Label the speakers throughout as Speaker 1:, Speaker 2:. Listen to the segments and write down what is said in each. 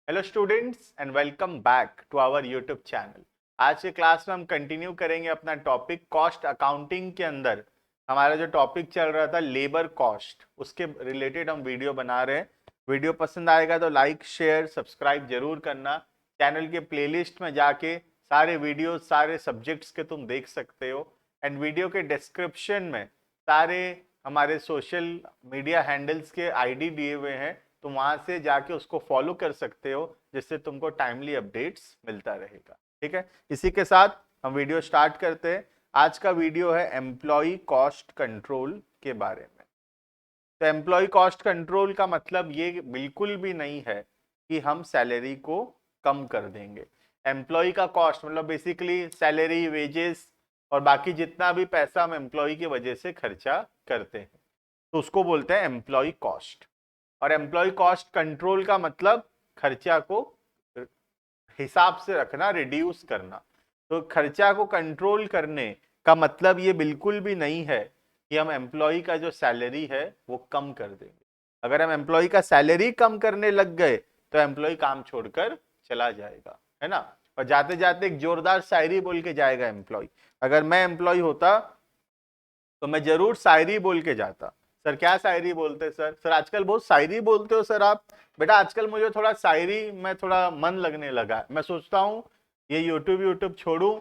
Speaker 1: Hello students and welcome back to our YouTube channel. आज के class में हम कंटिन्यू करेंगे अपना टॉपिक कॉस्ट अकाउंटिंग के अंदर। हमारा जो टॉपिक चल रहा था लेबर कॉस्ट, उसके रिलेटेड हम वीडियो बना रहे हैं। वीडियो पसंद आएगा तो लाइक शेयर सब्सक्राइब जरूर करना। चैनल के प्लेलिस्ट में जाके सारे वीडियो सारे सब्जेक्ट्स के तुम देख सकते हो। एंड वीडियो के डिस्क्रिप्शन में सारे हमारे सोशल मीडिया हैंडल्स के आईडी दिए हुए हैं, तो वहां से जाके उसको फॉलो कर सकते हो, जिससे तुमको टाइमली अपडेट्स मिलता रहेगा। ठीक है, इसी के साथ हम वीडियो स्टार्ट करते हैं। आज का वीडियो है एम्प्लॉय कॉस्ट कंट्रोल के बारे में। तो एम्प्लॉय कॉस्ट कंट्रोल का मतलब ये बिल्कुल भी नहीं है कि हम सैलरी को कम कर देंगे। एम्प्लॉय का कॉस्ट मतलब बेसिकली सैलरी, वेजेस और बाकी जितना भी पैसा हम एम्प्लॉय की वजह से खर्चा करते हैं, तो उसको बोलते हैं एम्प्लॉय कॉस्ट। और एम्प्लॉय कॉस्ट कंट्रोल का मतलब खर्चा को हिसाब से रखना, रिड्यूस करना। तो खर्चा को कंट्रोल करने का मतलब ये बिल्कुल भी नहीं है कि हम एम्प्लॉय का जो सैलरी है वो कम कर देंगे। अगर हम एम्प्लॉय का सैलरी कम करने लग गए तो एम्प्लॉय काम छोड़कर चला जाएगा, है ना। और जाते जाते एक जोरदार शायरी बोल के जाएगा एम्प्लॉय। अगर मैं एम्प्लॉय होता तो मैं जरूर शायरी बोल के जाता। सर क्या शायरी बोलते सर? सर आजकल बहुत शायरी बोलते हो सर आप। बेटा आजकल मुझे थोड़ा शायरी में थोड़ा मन लगने लगा है। मैं सोचता हूँ ये यूट्यूब यूट्यूब छोड़ूं,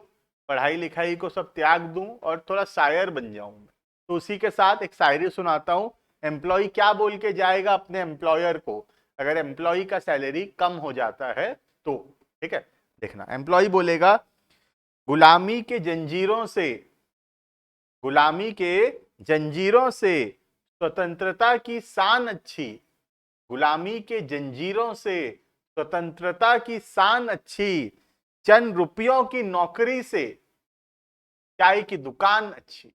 Speaker 1: पढ़ाई लिखाई को सब त्याग दूं और थोड़ा शायर बन जाऊं मैं। तो उसी के साथ एक शायरी सुनाता हूँ। एम्प्लॉय क्या बोल के जाएगा अपने एम्प्लॉयर को अगर एम्प्लॉय का सैलरी कम हो जाता है तो? ठीक है, देखना। एम्प्लॉय बोलेगा, गुलामी के जंजीरों से, गुलामी के जंजीरों से स्वतंत्रता की शान अच्छी, गुलामी के जंजीरों से स्वतंत्रता की शान अच्छी, चंद रुपयों की नौकरी से चाय की दुकान अच्छी।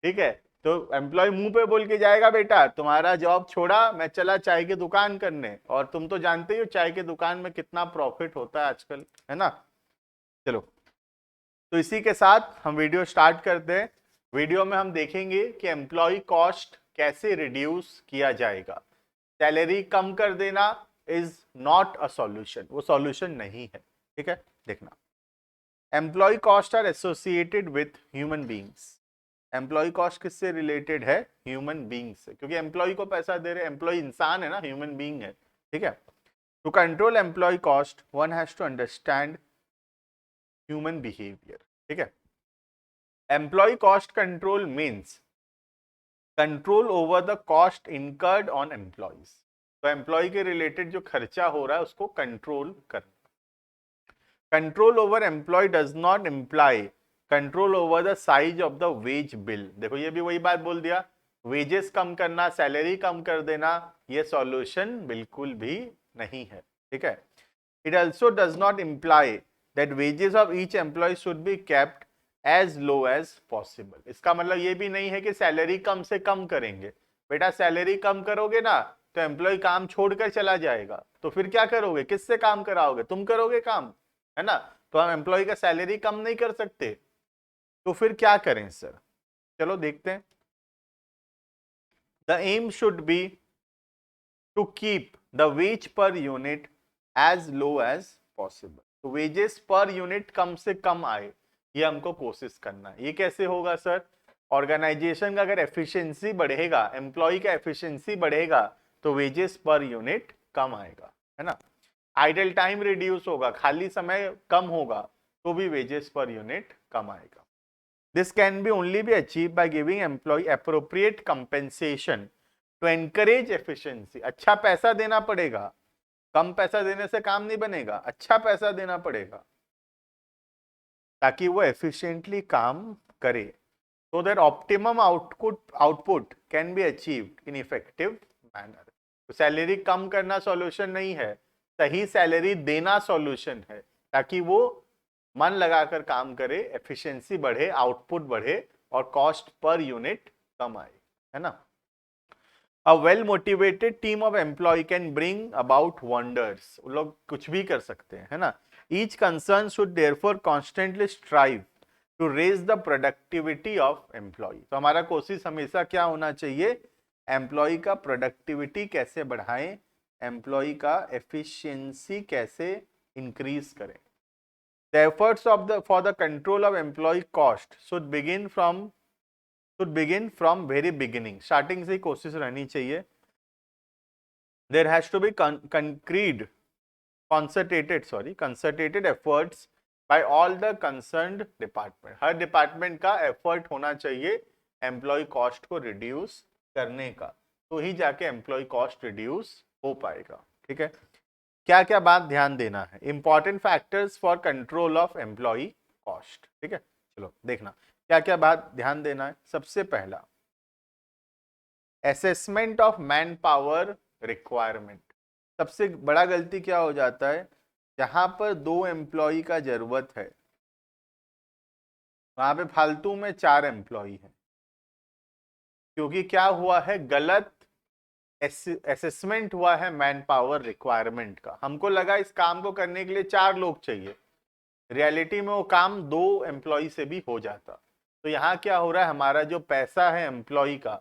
Speaker 1: ठीक है, तो एम्प्लॉय मुंह पे बोल के जाएगा, बेटा तुम्हारा जॉब छोड़ा, मैं चला चाय की दुकान करने। और तुम तो जानते ही हो चाय की दुकान में कितना प्रॉफिट होता है आजकल, है ना। चलो, तो इसी के साथ हम वीडियो स्टार्ट करते हैं। वीडियो में हम देखेंगे कि एम्प्लॉय कॉस्ट कैसे रिड्यूस किया जाएगा। सैलरी कम कर देना इज नॉट अ सॉल्यूशन, वो सॉल्यूशन नहीं है। ठीक है, देखना। Employee cost are associated with human beings. Employee cost किससे रिलेटेड है? ह्यूमन बींग से, क्योंकि एम्प्लॉय को पैसा दे रहे, एम्प्लॉय इंसान है ना, ह्यूमन बींग है। ठीक है, to control employee cost one has to understand human behaviour. ठीक है, employee cost control means control over the cost incurred on employees. तो एम्प्लॉय के रिलेटेड जो खर्चा हो रहा है उसको कंट्रोल करना। Control over employee does not imply control over the size of the wage bill. देखो ये भी वही बात बोल दिया, वेजेस कम करना, सैलरी कम कर देना, ये सॉल्यूशन बिल्कुल भी नहीं है। ठीक है, it also does not imply that wages of each employee should be kept as low as possible. इसका मतलब ये भी नहीं है कि सैलरी कम से कम करेंगे। बेटा सैलरी कम करोगे ना तो एम्प्लॉय काम छोड़कर चला जाएगा, तो फिर क्या करोगे? किससे काम कराओगे? तुम करोगे काम, है ना। तो हम एम्प्लॉय का सैलरी कम नहीं कर सकते, तो फिर क्या करें सर? चलो देखते हैं। The aim should be to keep the wage per unit as low as possible. तो वेजेस पर यूनिट कम से कम आए, ये हमको कोशिश करना है। ये कैसे होगा सर? ऑर्गेनाइजेशन का अगर एफिशिएंसी बढ़ेगा, एम्प्लॉय का एफिशिएंसी बढ़ेगा, तो वेजेस पर यूनिट कम आएगा, है ना। आइडल टाइम रिड्यूस होगा, खाली समय कम होगा, तो भी वेजेस पर यूनिट कम आएगा। This can be only be achieve by giving employee appropriate compensation to encourage efficiency. अच्छा पैसा देना पड़ेगा, कम पैसा देने से काम नहीं बनेगा, अच्छा पैसा देना पड़ेगा ताकि वो एफिशिएंटली काम करे, so that optimum output can be achieved in effective manner। तो सैलरी कम करना सॉल्यूशन नहीं है, सही सैलरी देना सॉल्यूशन है, ताकि वो मन लगाकर काम करे, एफिशिएंसी बढ़े, आउटपुट बढ़े और कॉस्ट पर यूनिट कम आए, है ना। A well motivated team of employee can bring about wonders। वो लोग कुछ भी कर सकते हैं, है ना। Each concern should therefore constantly strive to raise the productivity of employee। तो हमारा कोशिश हमेशा क्या होना चाहिए? एम्प्लॉय का प्रोडक्टिविटी कैसे बढ़ाएं, एम्प्लॉय का एफिशिएंसी कैसे इंक्रीज करें। The efforts for the control of employee cost should begin from very beginning. Starting से ही कोशिश रहनी चाहिए. There has to be concerted efforts by all the concerned department. Her department का एफर्ट होना चाहिए एम्प्लॉय कॉस्ट को reduce करने का, तो ही जाके एम्प्लॉय कॉस्ट रिड्यूस हो पाएगा। ठीक है, क्या क्या बात ध्यान देना है, important factors for control of employee cost. ठीक है, चलो देखना क्या क्या बात ध्यान देना है। सबसे पहला, assessment of man power requirement. सबसे बड़ा गलती क्या हो जाता है, जहां पर 2 एम्प्लॉय का जरूरत है वहां पे फालतू में 4 एम्प्लॉय है, क्योंकि क्या हुआ है, गलत असेसमेंट हुआ है मैन पावर रिक्वायरमेंट का। हमको लगा इस काम को करने के लिए 4 लोग चाहिए, रियलिटी में वो काम 2 एम्प्लॉय से भी हो जाता। तो यहाँ क्या हो रहा है, हमारा जो पैसा है एम्प्लॉय का,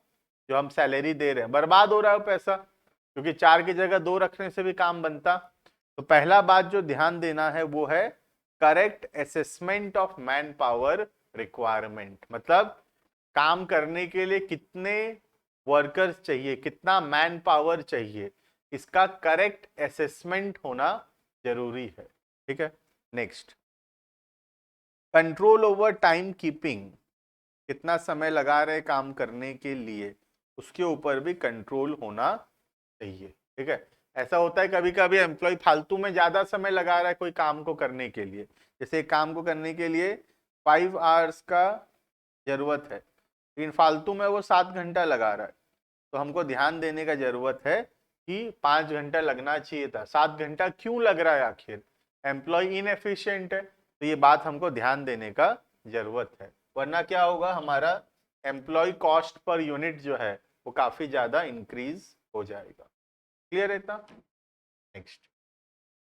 Speaker 1: जो हम सैलरी दे रहे हैं, बर्बाद हो रहा है पैसा, क्योंकि 4 की जगह 2 रखने से भी काम बनता। तो पहला बात जो ध्यान देना है वो है correct assessment of man power requirement. मतलब काम करने के लिए कितने वर्कर्स चाहिए, कितना मैन पावर चाहिए, इसका करेक्ट असेसमेंट होना जरूरी है। ठीक है, next, control over time keeping. कितना समय लगा रहे काम करने के लिए, उसके ऊपर भी कंट्रोल होना चाहिए। ठीक है, ऐसा होता है कभी कभी एम्प्लॉय फालतू में ज्यादा समय लगा रहा है कोई काम को करने के लिए, जैसे काम को करने के लिए 5 आवर्स का जरूरत है, लेकिन फालतू में वो 7 घंटा लगा रहा है। तो हमको ध्यान देने का जरूरत है कि 5 घंटा लगना चाहिए था, 7 घंटा क्यों लग रहा है, आखिर एम्प्लॉय इनएफिशिएंट है। तो ये बात हमको ध्यान देने का जरूरत है, वरना क्या होगा, हमारा एम्प्लॉय कॉस्ट पर यूनिट जो है वो काफी ज्यादा इंक्रीज हो जाएगा। क्लियर है इतना? Next,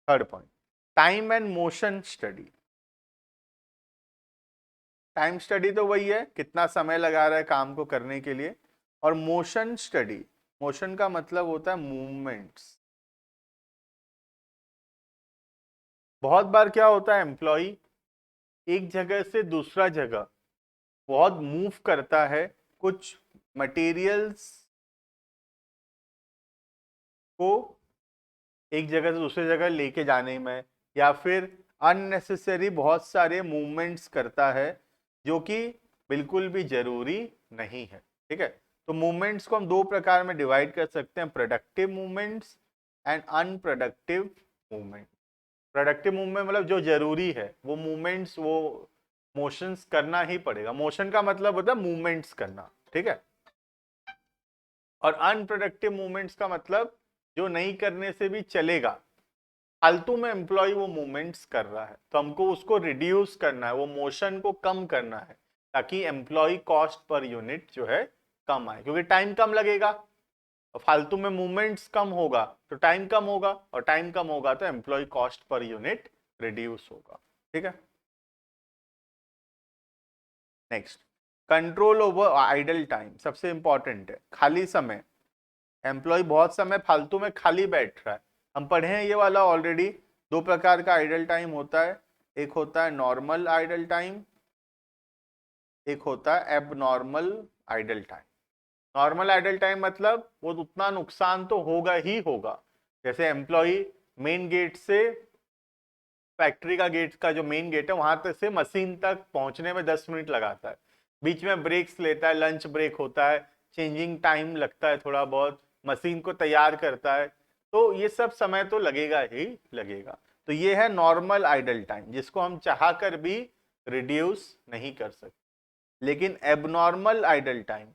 Speaker 1: third point, time and motion study. Time study तो वही है कितना समय लगा रहा है काम को करने के लिए, और मोशन स्टडी, मोशन का मतलब होता है मूवमेंट्स। बहुत बार क्या होता है, एम्प्लॉय एक जगह से दूसरा जगह बहुत मूव करता है, कुछ मटेरियल्स को एक जगह से दूसरी जगह लेके जाने में, या फिर अननेसेसरी बहुत सारे मूवमेंट्स करता है जो कि बिल्कुल भी जरूरी नहीं है। ठीक है, तो मूवमेंट्स को हम 2 प्रकार में डिवाइड कर सकते हैं, productive movements and unproductive movement. Productive movement मतलब जो जरूरी है, वो मूवमेंट्स, वो मोशंस करना ही पड़ेगा। मोशन का मतलब होता है मूवमेंट्स करना। ठीक है, और अनप्रोडक्टिव मूवमेंट्स का मतलब जो नहीं करने से भी चलेगा, फालतू में एम्प्लॉय वो मूवमेंट्स कर रहा है, तो हमको उसको रिड्यूस करना है, वो मोशन को कम करना है, ताकि एम्प्लॉय कॉस्ट पर यूनिट जो है कम आए, क्योंकि टाइम कम लगेगा और फालतू में मूवमेंट्स कम होगा तो टाइम कम होगा, और टाइम कम होगा तो employee cost per unit reduce होगा। ठीक है, next, control over idle time. सबसे इंपॉर्टेंट है खाली समय। एम्प्लॉय बहुत समय फालतू में खाली बैठ रहा है, हम पढ़े हैं ये वाला ऑलरेडी। 2 प्रकार का आइडल टाइम होता है, एक होता है नॉर्मल आइडल टाइम, एक होता है abnormal idle time. Normal idle time मतलब वो उतना नुकसान तो होगा ही होगा, जैसे एम्प्लॉय मेन गेट से, फैक्ट्री का गेट का जो मेन गेट है वहां तक से मशीन तक पहुंचने में 10 मिनट लगाता है, बीच में ब्रेक्स लेता है, लंच ब्रेक होता है, चेंजिंग टाइम लगता है थोड़ा बहुत, मशीन को तैयार करता है, तो ये सब समय तो लगेगा ही लगेगा। तो ये है नॉर्मल आइडल टाइम, जिसको हम चाह कर भी रिड्यूस नहीं कर सकते। लेकिन एबनॉर्मल आइडल टाइम,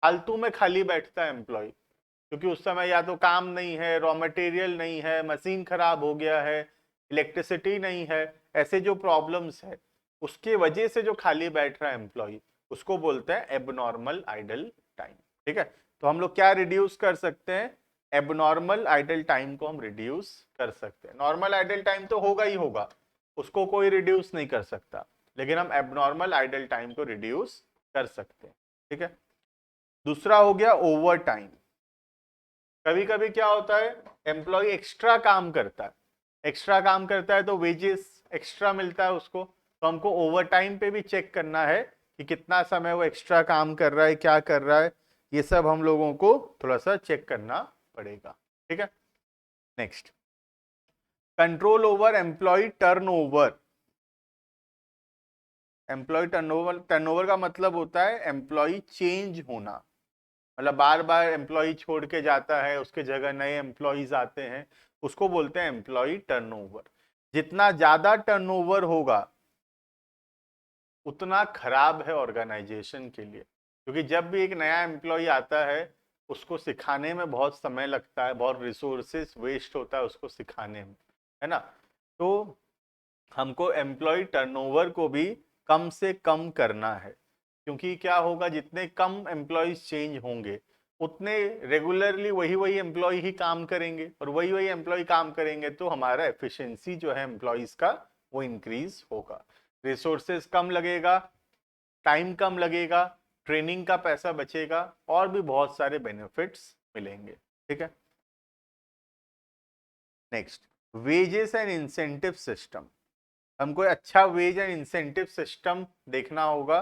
Speaker 1: फालतू में खाली बैठता है एम्प्लॉय, क्योंकि उस समय या तो काम नहीं है, रॉ मटेरियल नहीं है, मशीन खराब हो गया है, इलेक्ट्रिसिटी नहीं है, ऐसे जो प्रॉब्लम्स है उसके वजह से जो खाली बैठ रहा है एम्प्लॉय, उसको बोलते हैं एबनॉर्मल आइडल टाइम। ठीक है, तो हम लोग क्या रिड्यूस कर सकते हैं, एबनॉर्मल आइडल टाइम को हम रिड्यूस कर सकते हैं। नॉर्मल आइडल टाइम तो होगा ही होगा, उसको कोई रिड्यूस नहीं कर सकता, लेकिन हम एबनॉर्मल आइडल टाइम को रिड्यूस कर सकते हैं। ठीक है, दूसरा हो गया ओवर टाइम। कभी कभी क्या होता है, एम्प्लॉय एक्स्ट्रा काम करता है, एक्स्ट्रा काम करता है तो वेजेस एक्स्ट्रा मिलता है उसको, तो हमको ओवर टाइम पे भी चेक करना है कि कितना समय वो एक्स्ट्रा काम कर रहा है, क्या कर रहा है, ये सब हम लोगों को थोड़ा सा चेक करना पड़ेगा। ठीक है, next, control over employee turnover. Employee turnover, turnover का मतलब होता है एम्प्लॉय चेंज होना, मतलब बार बार एम्प्लॉय छोड़ के जाता है, उसके जगह नए एम्प्लॉयज आते हैं, उसको बोलते हैं एम्प्लॉय टर्नओवर। जितना ज्यादा टर्नओवर होगा उतना खराब है ऑर्गेनाइजेशन के लिए, क्योंकि जब भी एक नया एम्प्लॉय आता है उसको सिखाने में बहुत समय लगता है, बहुत रिसोर्सेस वेस्ट होता है उसको सिखाने में, है ना। तो हमको एम्प्लॉय टर्नओवर को भी कम से कम करना है, क्योंकि क्या होगा, जितने कम एम्प्लॉयज चेंज होंगे उतने रेगुलरली वही वही एम्प्लॉय ही काम करेंगे, और वही वही एम्प्लॉय काम करेंगे तो हमारा एफिशिएंसी जो है एम्प्लॉयज का वो इंक्रीज होगा, रिसोर्सेज कम लगेगा, टाइम कम लगेगा, ट्रेनिंग का पैसा बचेगा, और भी बहुत सारे बेनिफिट्स मिलेंगे। ठीक है, next, wages and incentive system. हमको अच्छा वेज एंड इंसेंटिव सिस्टम देखना होगा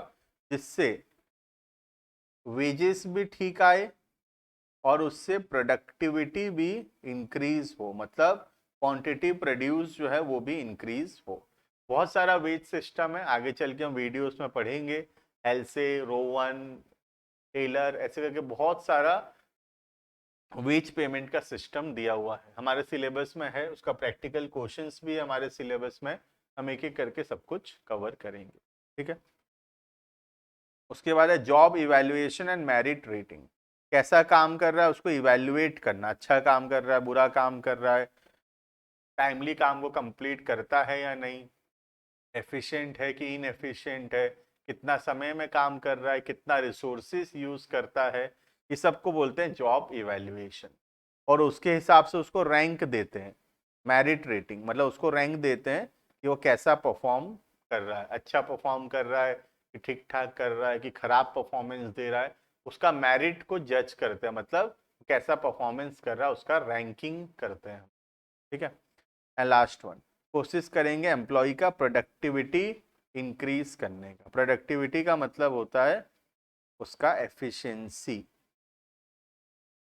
Speaker 1: जिससे वेजेस भी ठीक आए और उससे प्रोडक्टिविटी भी इंक्रीज हो, मतलब क्वांटिटी प्रोड्यूस जो है वो भी इंक्रीज हो। बहुत सारा वेज सिस्टम है, आगे चल के हम वीडियोस में पढ़ेंगे, एल्से, रोवन, टेलर, ऐसे करके बहुत सारा वेज पेमेंट का सिस्टम दिया हुआ है, हमारे सिलेबस में है, उसका प्रैक्टिकल क्वेश्चंस भी हमारे सिलेबस में, हम एक एक करके सब कुछ कवर करेंगे। ठीक है, उसके बाद है job evaluation and merit rating. कैसा काम कर रहा है उसको इवैल्यूएट करना, अच्छा काम कर रहा है, बुरा काम कर रहा है, टाइमली काम को कंप्लीट करता है या नहीं, एफिशिएंट है कि इनएफिशिएंट है, कितना समय में काम कर रहा है, कितना रिसोर्सेस यूज करता है, ये सबको बोलते हैं जॉब इवैल्यूएशन। और उसके हिसाब से उसको रैंक देते हैं, मेरिट रेटिंग, मतलब उसको रैंक देते हैं कि वो कैसा परफॉर्म कर रहा है, अच्छा परफॉर्म कर रहा है कि ठीक ठाक कर रहा है कि खराब परफॉर्मेंस दे रहा है, उसका मेरिट को जज करते हैं, मतलब कैसा परफॉर्मेंस कर रहा है उसका रैंकिंग करते हैं। ठीक है, एंड लास्ट वन, कोशिश करेंगे एम्प्लॉय का प्रोडक्टिविटी इंक्रीज करने का। प्रोडक्टिविटी का मतलब होता है उसका एफिशिएंसी,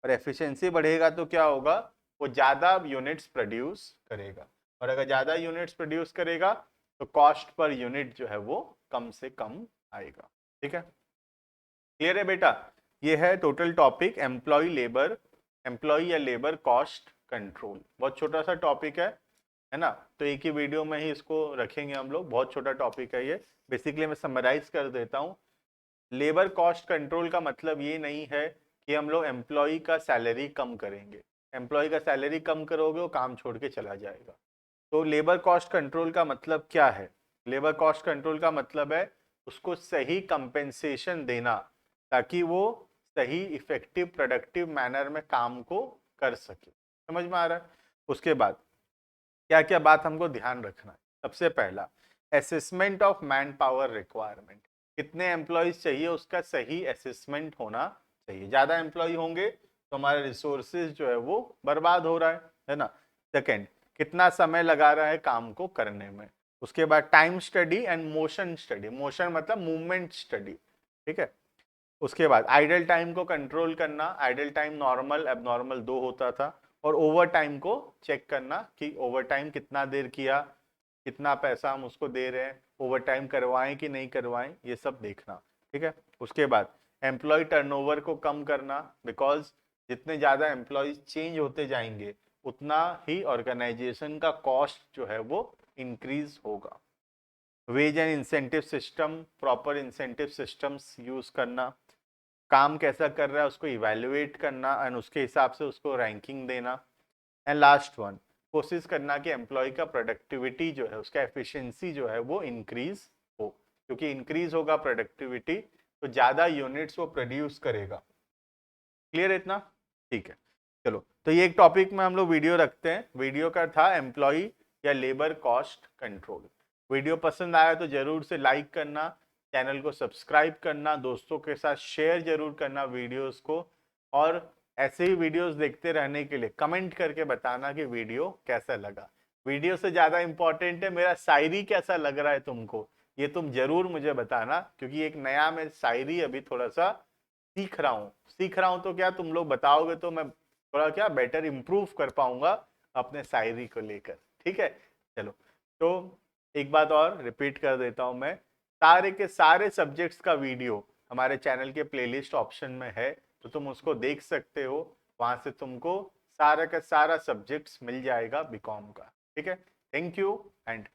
Speaker 1: और एफिशिएंसी बढ़ेगा तो क्या होगा, वो ज़्यादा यूनिट्स प्रोड्यूस करेगा, और अगर ज़्यादा यूनिट्स प्रोड्यूस करेगा तो कॉस्ट पर यूनिट जो है वो कम से कम आएगा। ठीक है, क्लियर है बेटा, ये है total topic employee labour, employee या लेबर कॉस्ट कंट्रोल। बहुत छोटा सा टॉपिक है ना, तो एक ही वीडियो में ही इसको रखेंगे हम लोग, बहुत छोटा टॉपिक है ये। बेसिकली मैं समराइज कर देता हूँ, लेबर कॉस्ट कंट्रोल का मतलब ये नहीं है कि हम लोग एम्प्लॉय का सैलरी कम करेंगे, एम्प्लॉय का सैलरी कम करोगे वो काम छोड़ के चला जाएगा। तो लेबर कॉस्ट कंट्रोल का मतलब क्या है, लेबर कॉस्ट कंट्रोल का मतलब है उसको सही कंपेंसेशन देना, ताकि वो सही इफेक्टिव प्रोडक्टिव मैनर में काम को कर सके। समझ में आ रहा है। उसके बाद क्या क्या बात हमको ध्यान रखना है, सबसे पहला assessment of man power requirement, कितने एम्प्लॉयज चाहिए उसका सही असेसमेंट होना चाहिए, ज़्यादा एम्प्लॉय होंगे तो हमारे रिसोर्सेज जो है वो बर्बाद हो रहा है ना। सेकेंड, कितना समय लगा रहा है काम को करने में। उसके बाद time study and motion study, motion मतलब मूवमेंट स्टडी। ठीक है, उसके बाद आइडल टाइम को कंट्रोल करना, आइडल टाइम नॉर्मल एबनॉर्मल दो होता था, और ओवर टाइम को चेक करना कि ओवर टाइम कितना देर किया, कितना पैसा हम उसको दे रहे हैं, ओवर टाइम करवाएं कि नहीं करवाएं, ये सब देखना। ठीक है, उसके बाद एम्प्लॉय टर्नओवर को कम करना, बिकॉज जितने ज़्यादा एम्प्लॉयज चेंज होते जाएंगे उतना ही ऑर्गेनाइजेशन का कॉस्ट जो है वो इंक्रीज होगा। Wage and incentive system, proper incentive systems use करना, काम कैसा कर रहा है उसको इवेल्युएट करना एंड उसके हिसाब से उसको रैंकिंग देना। एंड लास्ट वन, कोशिश करना कि एम्प्लॉय का प्रोडक्टिविटी जो है, उसका एफिशिएंसी जो है वो इंक्रीज हो, क्योंकि इंक्रीज होगा प्रोडक्टिविटी तो ज़्यादा यूनिट्स वो प्रोड्यूस करेगा। क्लियर है इतना? ठीक है, चलो तो ये एक टॉपिक में हम लोग वीडियो रखते हैं, वीडियो का था एम्प्लॉय या लेबर कॉस्ट कंट्रोल। वीडियो पसंद आया तो जरूर से लाइक करना, चैनल को सब्सक्राइब करना, दोस्तों के साथ शेयर जरूर करना वीडियोस को, और ऐसे ही वीडियोस देखते रहने के लिए कमेंट करके बताना कि वीडियो कैसा लगा। वीडियो से ज्यादा इंपॉर्टेंट है मेरा शायरी कैसा लग रहा है तुमको, ये तुम जरूर मुझे बताना, क्योंकि एक नया मैं शायरी अभी थोड़ा सा सीख रहा हूँ तो क्या तुम लोग बताओगे तो मैं थोड़ा क्या बेटर इम्प्रूव कर पाऊंगा अपने शायरी को लेकर। ठीक है, चलो। तो एक बात और रिपीट कर देता हूं मैं, सारे के सारे सब्जेक्ट्स का वीडियो हमारे चैनल के प्लेलिस्ट ऑप्शन में है, तो तुम उसको देख सकते हो। वहां से तुमको सारा का सारा सब्जेक्ट्स मिल जाएगा बीकॉम का। ठीक है, थैंक यू एंड